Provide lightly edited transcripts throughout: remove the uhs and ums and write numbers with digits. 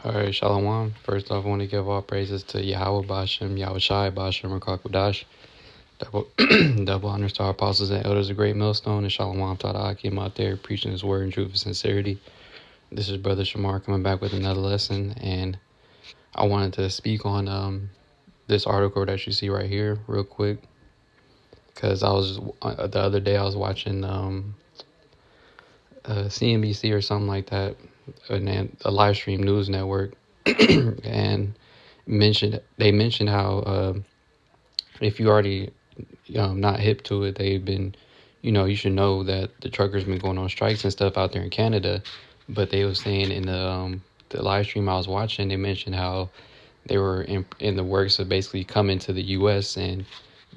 All right, Shalom. First off, I want to give all praises to Yahweh Bashem, Yahweh Shai Bashem, or Kakwadash. Double, double honors to our apostles and elders of Great Millstone, and Shalom to the Akim out there preaching his word in truth and sincerity. This is Brother Shamar coming back with another lesson, and I wanted to speak on this article that you see right here real quick, because I was the other day I was watching CNBC or something like that, a live stream news network, and they mentioned how if you already not hip to it, they've been, you should know that the truckers been going on strikes and stuff out there in Canada. But they were saying in the live stream I was watching, they mentioned how they were in the works of basically coming to the U.S. and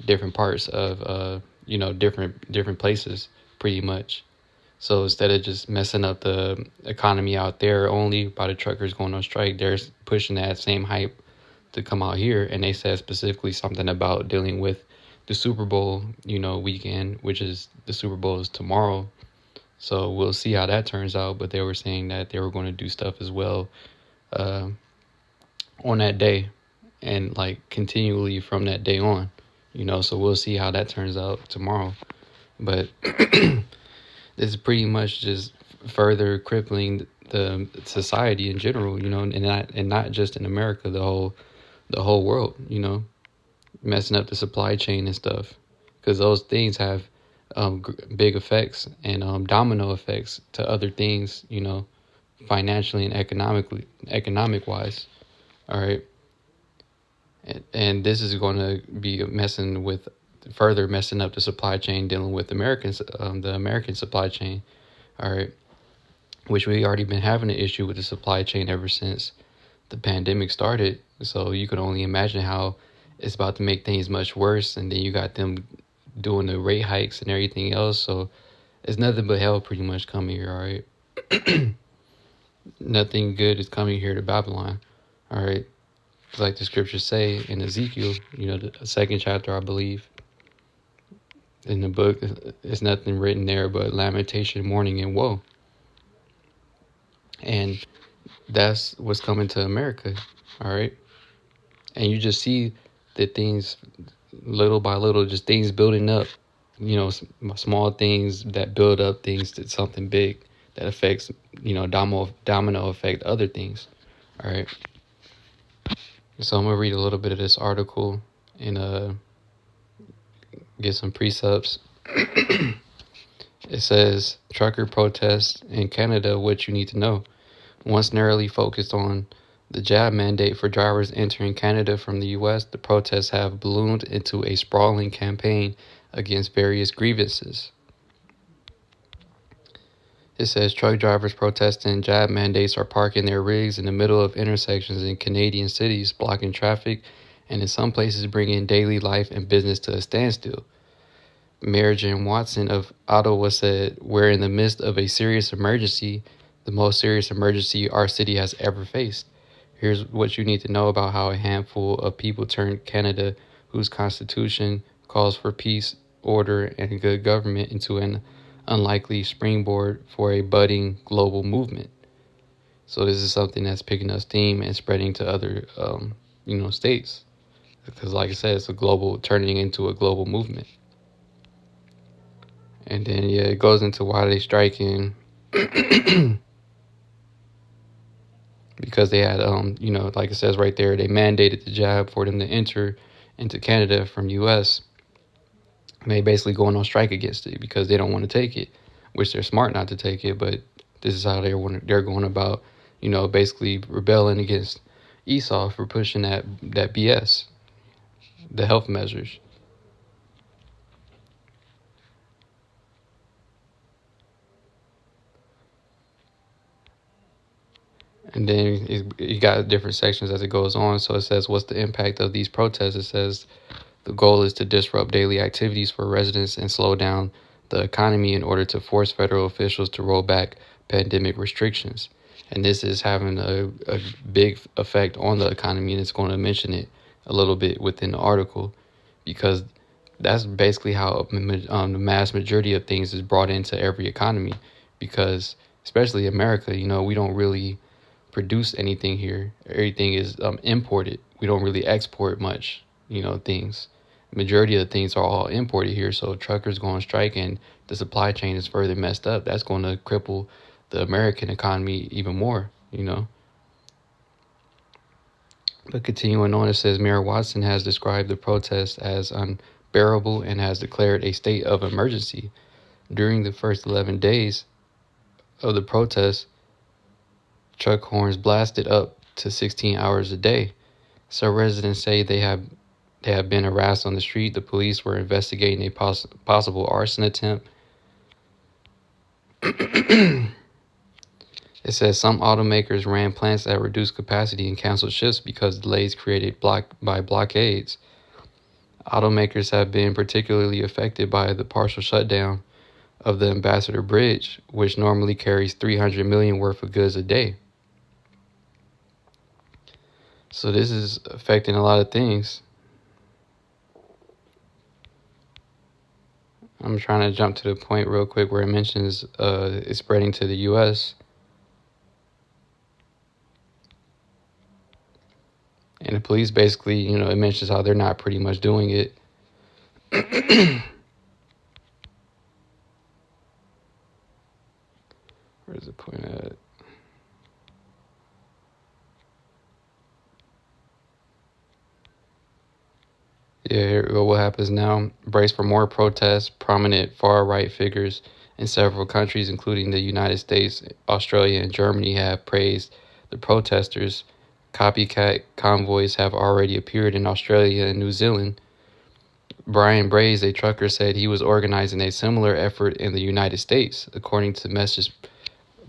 different parts of different places pretty much. So instead of just messing up the economy out there only by the truckers going on strike, they're pushing that same hype to come out here. And they said specifically something about dealing with the Super Bowl, weekend, which is the Super Bowl is tomorrow. So we'll see how that turns out. But they were saying that they were going to do stuff as well on that day and like continually from that day on, so we'll see how that turns out tomorrow. But this is pretty much just further crippling the society in general, and not just in America, the whole world, messing up the supply chain and stuff, because those things have big effects and domino effects to other things, financially and economic wise. All right, and this is going to be further messing up the supply chain, dealing with the American supply chain. All right, which we already been having an issue with the supply chain ever since the pandemic started. So you can only imagine how it's about to make things much worse. And then you got them doing the rate hikes and everything else. So it's nothing but hell pretty much coming here. All right. Nothing good is coming here to Babylon. All right. It's like the scriptures say in Ezekiel, the second chapter, I believe, in the book. There's nothing written there but lamentation, mourning, and woe. And that's what's coming to America. All right. And you just see the things little by little, just things building up, small things that build up things to something big that affects, domino effect other things. All right. So I'm going to read a little bit of this article and get some precepts. It says, trucker protests in Canada, what you need to know. Once narrowly focused on the jab mandate for drivers entering Canada from the U.S., the protests have ballooned into a sprawling campaign against various grievances. It says truck drivers protesting jab mandates are parking their rigs in the middle of intersections in Canadian cities, blocking traffic, and in some places bringing daily life and business to a standstill. Mayor Jim Watson of Ottawa said, "We're in the midst of a serious emergency, the most serious emergency our city has ever faced. Here's what you need to know about how a handful of people turned Canada, whose constitution calls for peace, order, and good government, into an unlikely springboard for a budding global movement." So this is something that's picking up steam and spreading to other, states. Because like I said, it's turning into a global movement. And then, it goes into why they striking. Because they had, like it says right there, they mandated the jab for them to enter into Canada from U.S. And they basically going on strike against it because they don't want to take it, which they're smart not to take it. But this is how they're going about, basically rebelling against Esau for pushing that BS, the health measures. And then you got different sections as it goes on. So it says, what's the impact of these protests? It says the goal is to disrupt daily activities for residents and slow down the economy in order to force federal officials to roll back pandemic restrictions. And this is having a big effect on the economy, and it's going to mention it a little bit within the article, because that's basically how the mass majority of things is brought into every economy. Because especially America, we don't really produce anything here. Everything is imported. We don't really export much, things. Majority of the things are all imported here. So truckers go on strike and the supply chain is further messed up. That's going to cripple the American economy even more. But continuing on, it says Mayor Watson has described the protest as unbearable and has declared a state of emergency. During the first 11 days of the protest, truck horns blasted up to 16 hours a day. So residents say they have been harassed on the street. The police were investigating a possible arson attempt. It says some automakers ran plants at reduced capacity and canceled shifts because delays created by blockades. Automakers have been particularly affected by the partial shutdown of the Ambassador Bridge, which normally carries 300 million worth of goods a day. So this is affecting a lot of things. I'm trying to jump to the point real quick where it mentions it's spreading to the U.S. And the police basically, it mentions how they're not pretty much doing it. Where's the point at? Yeah, here we go. What happens now? Brace for more protests. Prominent far-right figures in several countries, including the United States, Australia, and Germany, have praised the protesters. Copycat convoys have already appeared in Australia and New Zealand. Brian Braze, a trucker, said he was organizing a similar effort in the United States. According to messages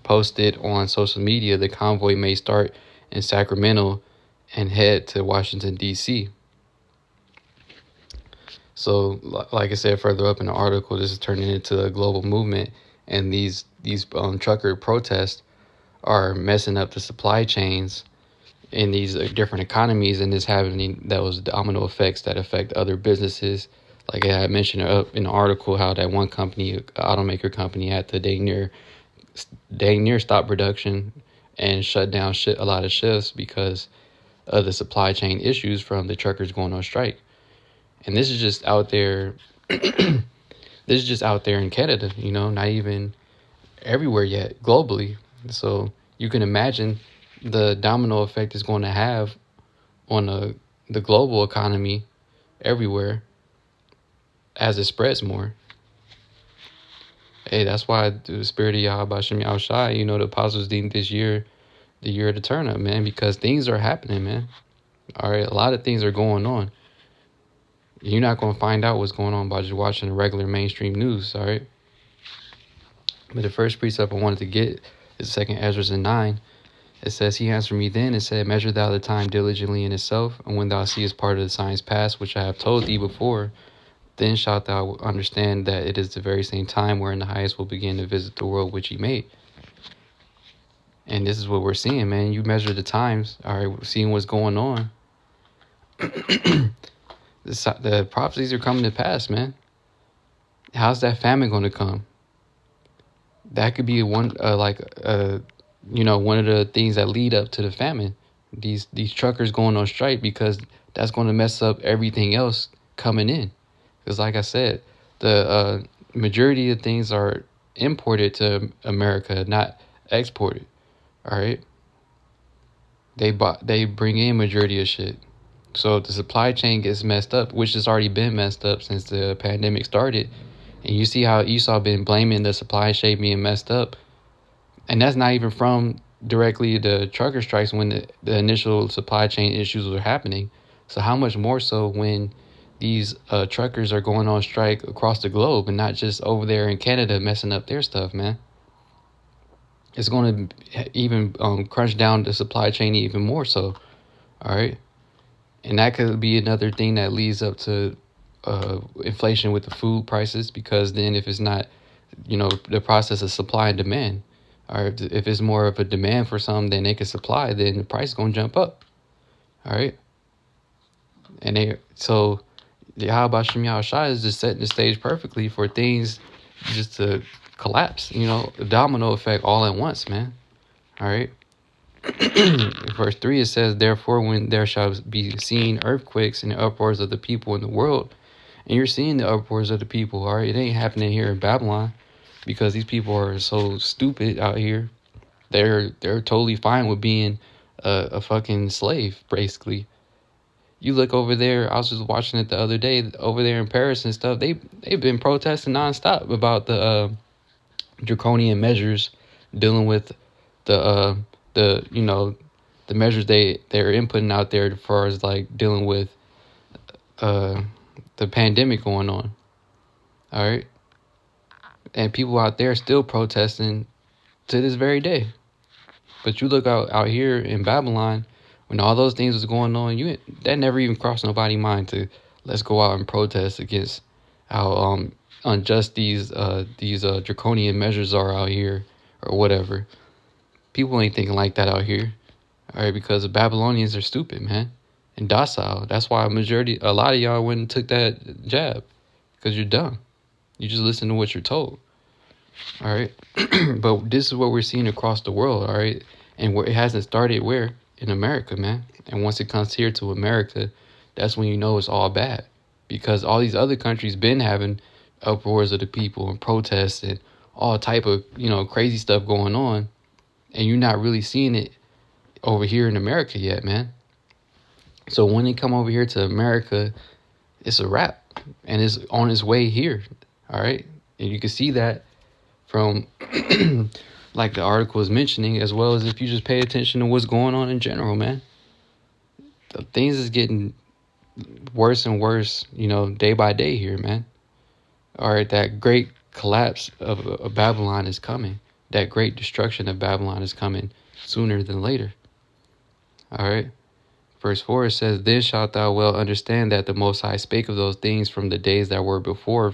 posted on social media, the convoy may start in Sacramento and head to Washington, D.C. So, like I said further up in the article, this is turning into a global movement, and these trucker protests are messing up the supply chains in these different economies, and it's having those domino effects that affect other businesses. Like I mentioned up in the article, how that one company, automaker company, had to dang near stop production and shut down a lot of shifts because of the supply chain issues from the truckers going on strike. And this is just out there. This is just out there in Canada, not even everywhere yet globally. So you can imagine the domino effect is going to have on the global economy everywhere as it spreads more. Hey, that's why the spirit of Yahweh Bashem Yahushai, the apostles deemed this year the year of the turn up, man, because things are happening, man. All right, a lot of things are going on. You're not going to find out what's going on by just watching the regular mainstream news, all right? But the first precept I wanted to get is 2 Ezra 9. It says, He answered me then and said, Measure thou the time diligently in itself, and when thou seest part of the signs past, which I have told thee before, then shalt thou understand that it is the very same time wherein the highest will begin to visit the world which he made. And this is what we're seeing, man. You measure the times, all right, seeing what's going on. The prophecies are coming to pass, man. How's that famine going to come? That could be one of the things that lead up to the famine. These truckers going on strike, because that's going to mess up everything else coming in. Because like I said, the majority of things are imported to America, not exported. All right. They bring in majority of shit. So if the supply chain gets messed up, which has already been messed up since the pandemic started, and you see how Esau been blaming the supply chain being messed up, and that's not even from directly the trucker strikes when the initial supply chain issues were happening. So how much more so when these truckers are going on strike across the globe and not just over there in Canada messing up their stuff, man. It's going to even crunch down the supply chain even more so, all right? And that could be another thing that leads up to inflation with the food prices, because then if it's not, the process of supply and demand, or if it's more of a demand for something than they can supply, then the price is going to jump up. All right. And so the Yahweh Shem Yahushai is just setting the stage perfectly for things just to collapse, the domino effect all at once, man. All right. Verse 3, it says, therefore, when there shall be seen earthquakes and the uproars of the people in the world, and you're seeing the uproars of the people, all right? It ain't happening here in Babylon because these people are so stupid out here. They're totally fine with being a fucking slave, basically. You look over there. I was just watching it the other day over there in Paris and stuff. They've been protesting nonstop about the draconian measures dealing with the the measures they're inputting out there as far as like dealing with uh the pandemic going on. All right, and people out there still protesting to this very day. But you look out here in Babylon, when all those things was going on, that never even crossed nobody's mind to let's go out and protest against how unjust these draconian measures are out here or whatever. People ain't thinking like that out here, all right? Because the Babylonians are stupid, man, and docile. That's why a lot of y'all went and took that jab, because you're dumb. You just listen to what you're told. All right. But this is what we're seeing across the world. All right. And where it hasn't started, where? In America, man. And once it comes here to America, that's when you know it's all bad, because all these other countries been having uproars of the people and protests and all type of, crazy stuff going on. And you're not really seeing it over here in America yet, man. So when they come over here to America, it's a wrap, and it's on its way here. All right. And you can see that from like the article is mentioning, as well as if you just pay attention to what's going on in general, man. The things is getting worse and worse, day by day here, man. All right, that great collapse of Babylon is coming. That great destruction of Babylon is coming sooner than later. All right. Verse 4, it says, then shalt thou well understand that the Most High spake of those things from the days that were before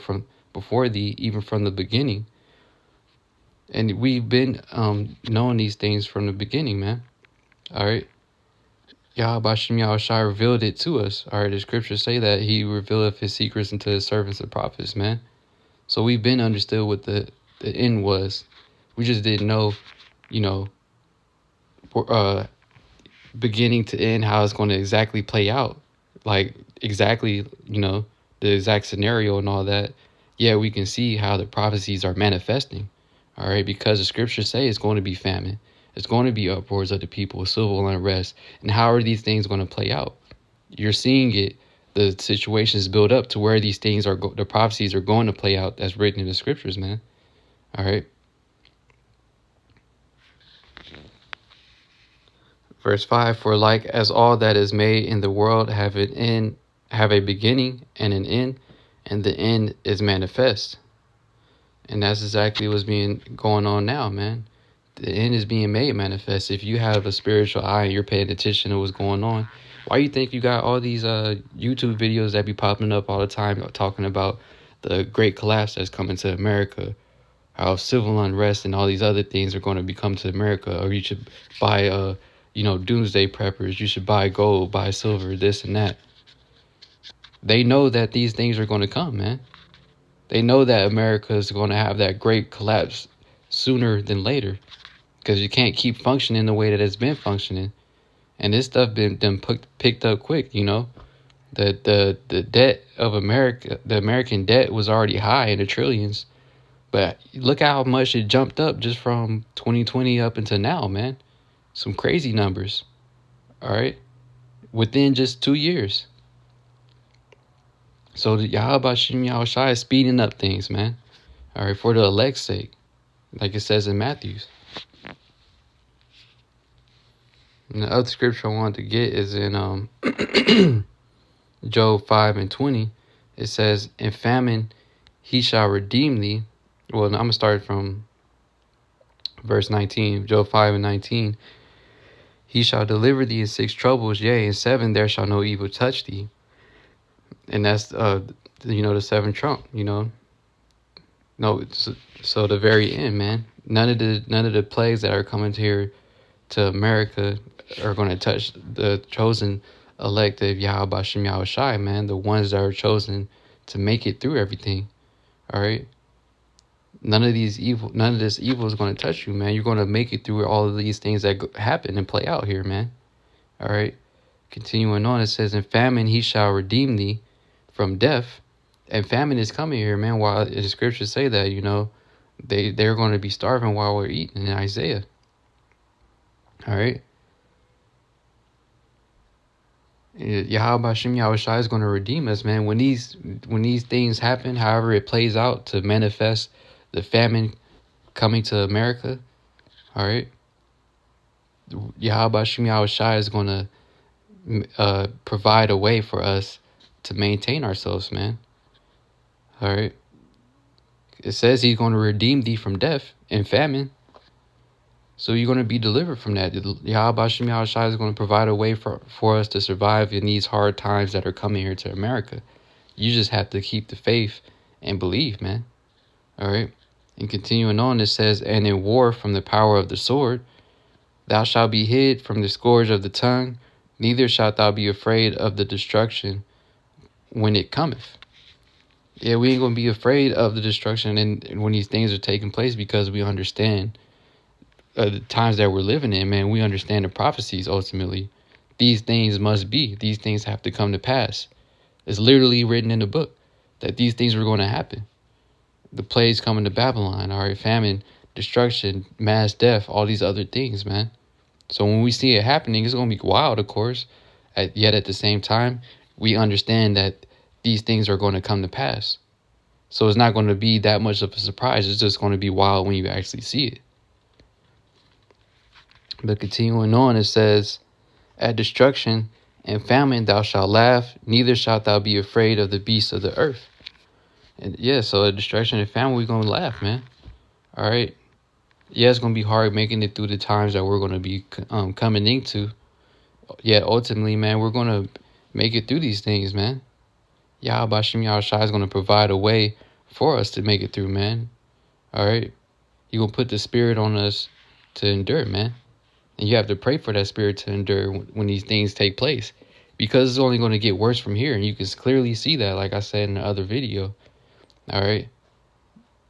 thee, even from the beginning. And we've been knowing these things from the beginning, man. All right. Yahweh Shem Yahushai revealed it to us. All right. The scriptures say that he revealeth his secrets unto his servants and prophets, man. So we've been understood what the end was. We just didn't know, beginning to end, how it's going to exactly play out. Like exactly, the exact scenario and all that. Yeah, we can see how the prophecies are manifesting. All right, because the scriptures say it's going to be famine. It's going to be uproars of the people, civil unrest. And how are these things going to play out? You're seeing it. The situations build up to where these things the prophecies are going to play out. That's written in the scriptures, man. All right. Verse 5, for like as all that is made in the world have a beginning and an end, and the end is manifest. And that's exactly what's going on now, man. The end is being made manifest. If you have a spiritual eye and you're paying attention to what's going on, why you think you got all these YouTube videos that be popping up all the time talking about the great collapse that's coming to America, how civil unrest and all these other things are going to become to America, or you should buy doomsday preppers, you should buy gold, buy silver, this and that. They know that these things are going to come, man. They know that America is going to have that great collapse sooner than later, because you can't keep functioning the way that it's been functioning. And this stuff been picked up quick, The debt of America, the American debt was already high in the trillions. But look how much it jumped up just from 2020 up until now, man. Some crazy numbers. All right. Within just 2 years. So the Yahweh Shem Yahushai is speeding up things, man. All right, for the elect's sake, like it says in Matthews. And the other scripture I wanted to get is in Job 5:20. It says, in famine he shall redeem thee. Well, I'm going to start from verse 19, Job 5:19. He shall deliver thee in 6 troubles, yea, in 7 there shall no evil touch thee. And that's, the 7th trump, No, so the very end, man. None of the plagues that are coming here to America are going to touch the chosen elect of Yahweh Shem Yahushai, man. The ones that are chosen to make it through everything. All right. None of this evil is going to touch you, man. You're going to make it through all of these things that happen and play out here, man. All right. Continuing on, it says, "In famine he shall redeem thee from death." And famine is coming here, man. While the scriptures say that, they're going to be starving while we're eating in Isaiah. All right. Yahweh Hashem Yahushua is going to redeem us, man. When these things happen, however it plays out to manifest the famine coming to America, all right, Yahweh Hashem Yahushua is going to provide a way for us to maintain ourselves, man. All right. It says he's going to redeem thee from death and famine. So you're going to be delivered from that. Yahweh Hashem Yahushua is going to provide a way for us to survive in these hard times that are coming here to America. You just have to keep the faith and believe, man. All right. And continuing on, it says, "And in war from the power of the sword, thou shalt be hid from the scourge of the tongue, neither shalt thou be afraid of the destruction when it cometh." Yeah, we ain't going to be afraid of the destruction and when these things are taking place, because we understand the times that we're living in, man. We understand the prophecies ultimately. These things must be. These things have to come to pass. It's literally written in the book that these things were going to happen. The plagues coming to Babylon, all right, famine, destruction, mass death, all these other things, man. So when we see it happening, it's going to be wild, of course. Yet at the same time, we understand that these things are going to come to pass. So it's not going to be that much of a surprise. It's just going to be wild when you actually see it. But continuing on, it says, "At destruction and famine thou shalt laugh, neither shalt thou be afraid of the beasts of the earth." And yeah, so at destruction and famine, we're going to laugh, man. All right. Yeah, it's going to be hard making it through the times that we're going to be coming into. Yet ultimately, man, we're going to make it through these things, man. Yahweh Hashem Yahushua is going to provide a way for us to make it through, man. All right. You're going to put the spirit on us to endure, man. And you have to pray for that spirit to endure when these things take place, because it's only going to get worse from here. And you can clearly see that, like I said in the other video. All right.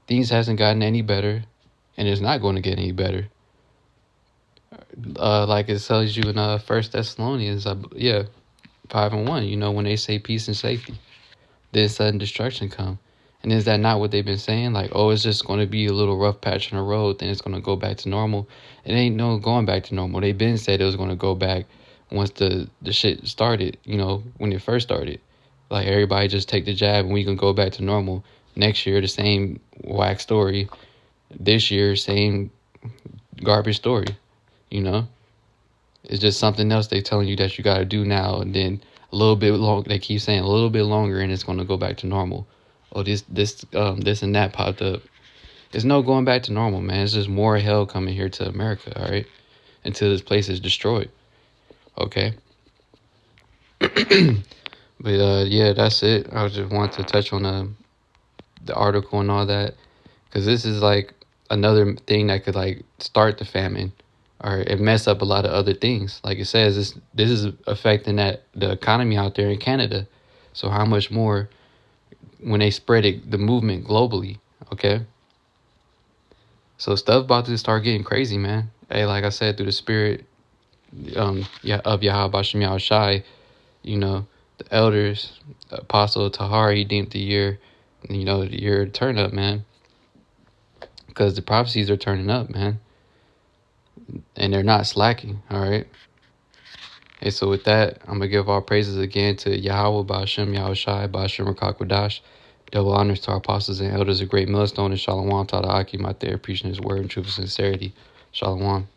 Things hasn't gotten any better, and it's not going to get any better. Like it tells you in 1 Thessalonians, 5:1, when they say peace and safety, then sudden destruction come. And is that not what they've been saying? Like, oh, it's just going to be a little rough patch on the road, then it's going to go back to normal. It ain't no going back to normal. They've been said it was going to go back once the shit started, when it first started. Like, everybody just take the jab and we can go back to normal. Next year, the same whack story. This year, same garbage story, It's just something else they telling you that you got to do now. And then a little bit long, they keep saying a little bit longer and it's going to go back to normal. Oh, this and that popped up. There's no going back to normal, man. It's just more hell coming here to America, all right? Until this place is destroyed, okay? But, yeah, that's it. I just want to touch on the article and all that, because this is, like, another thing that could, like, start the famine, or it mess up a lot of other things. Like it says, this is affecting the economy out there in Canada. So how much more when they spread the movement globally, okay? So stuff about to start getting crazy, man. Hey, like I said, through the spirit of Yahweh Hashem Yahushai, the elders, the Apostle Tahar, he deemed the year, the year turn up, man. Because the prophecies are turning up, man. And they're not slacking, all right? Hey, so with that, I'm going to give all praises again to Yahweh, Ba'ashem, Yahushai, Ba'ashem, Rakakwadash. Double honors to our apostles and elders, a great millstone, and Shalom to the Akim out there preaching his word in truth and sincerity. Shalom.